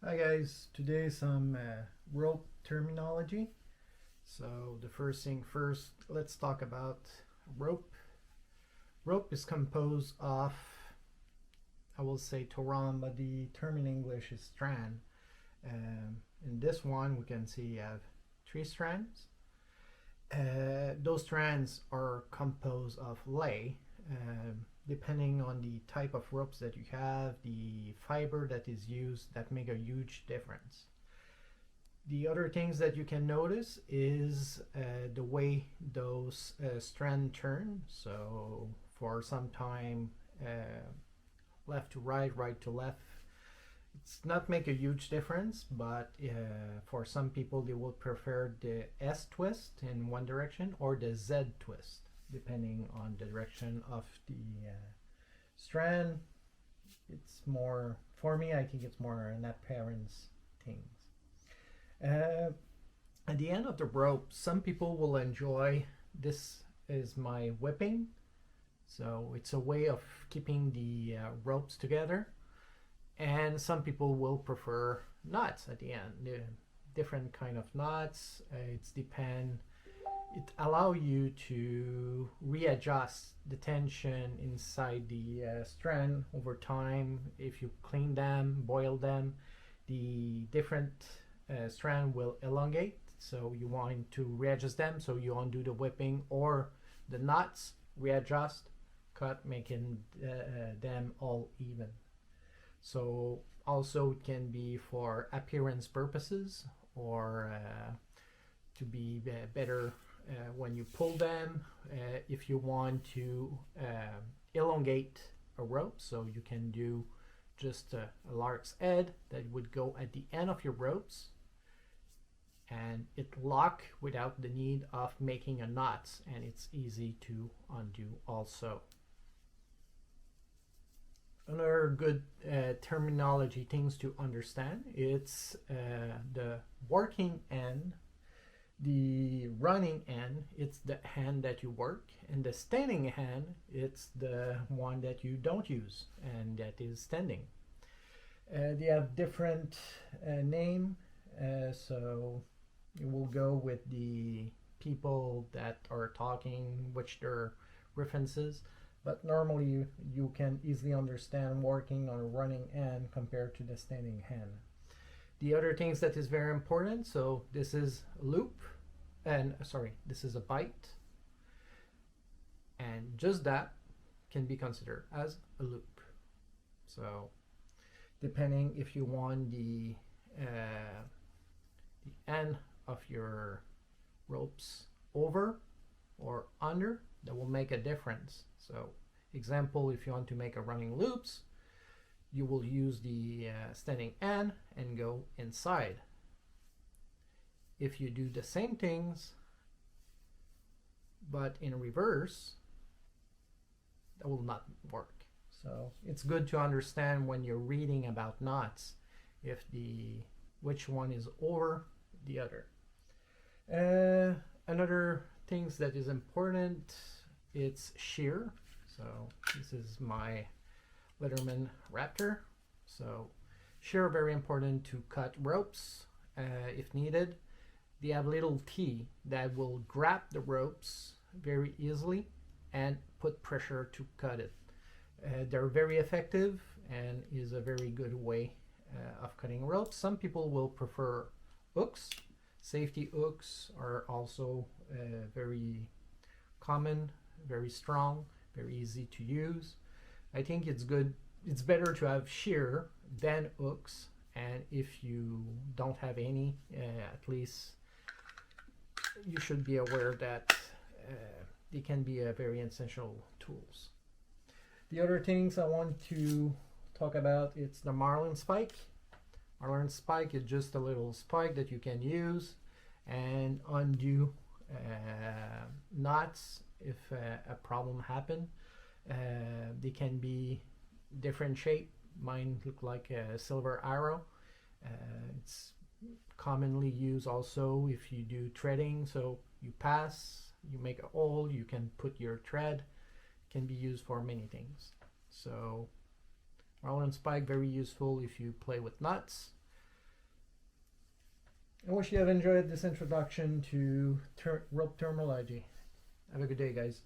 Hi guys, today some rope terminology. So the first thing first, let's talk about rope. Rope is composed of, I will say toran, but the term in English is strand. In this one we can see you have 3 strands. Those strands are composed of lay. Depending on the type of ropes that you have, the fiber that is used, that make a huge difference. The other things that you can notice is the way those strands turn. So for some time, left to right, right to left, it's not make a huge difference, but for some people they will prefer the S twist in one direction or the Z twist, depending on the direction of the strand. It's more, for me, I think it's more an appearance things. At the end of the rope, some people will enjoy, this is my whipping. So it's a way of keeping the ropes together. And some people will prefer knots at the end. The different kind of knots. It's depend. It allow you to readjust the tension inside the strand over time. If you clean them, boil them, the different strand will elongate. So you want to readjust them. So you undo the whipping or the knots, readjust, cut, making them all even. So also it can be for appearance purposes or to be better when you pull them. If you want to elongate a rope, so you can do just a lark's head that would go at the end of your ropes and it lock without the need of making a knot, and it's easy to undo also. Another good terminology things to understand, it's the working end, the running end, it's the hand that you work, and the standing hand, it's the one that you don't use, and that is standing. They have different name, so you will go with the people that are talking, which their references. But normally you can easily understand working on a running end compared to the standing hand. The other things that is very important, so this is a loop, and sorry, this is a bite, and just that can be considered as a loop. So depending if you want the end of your ropes over or under, that will make a difference. So example, if you want to make a running loops, you will use the standing end and go inside. If you do the same things but in reverse, that will not work. So it's good to understand when you're reading about knots if which one is over the other. Another things that is important, it's shear. So this is my Letterman Raptor. So shear, very important to cut ropes if needed. They have little T that will grab the ropes very easily and put pressure to cut it. They're very effective and is a very good way of cutting ropes. Some people will prefer hooks. Safety hooks are also very common, very strong, very easy to use. I think it's good, it's better to have shear than hooks, and if you don't have any, at least you should be aware that they can be a very essential tools. The other things I want to talk about, it's the Marlin Spike. Marlin Spike is just a little spike that you can use and undo knots if a problem happen. They can be different shape. Mine look like a silver arrow. It's commonly used also if you do threading. So you pass, you make a hole, you can put your thread. It can be used for many things. So Marlin Spike, very useful if you play with knots. I wish you have enjoyed this introduction to rope terminology. Have a good day, guys.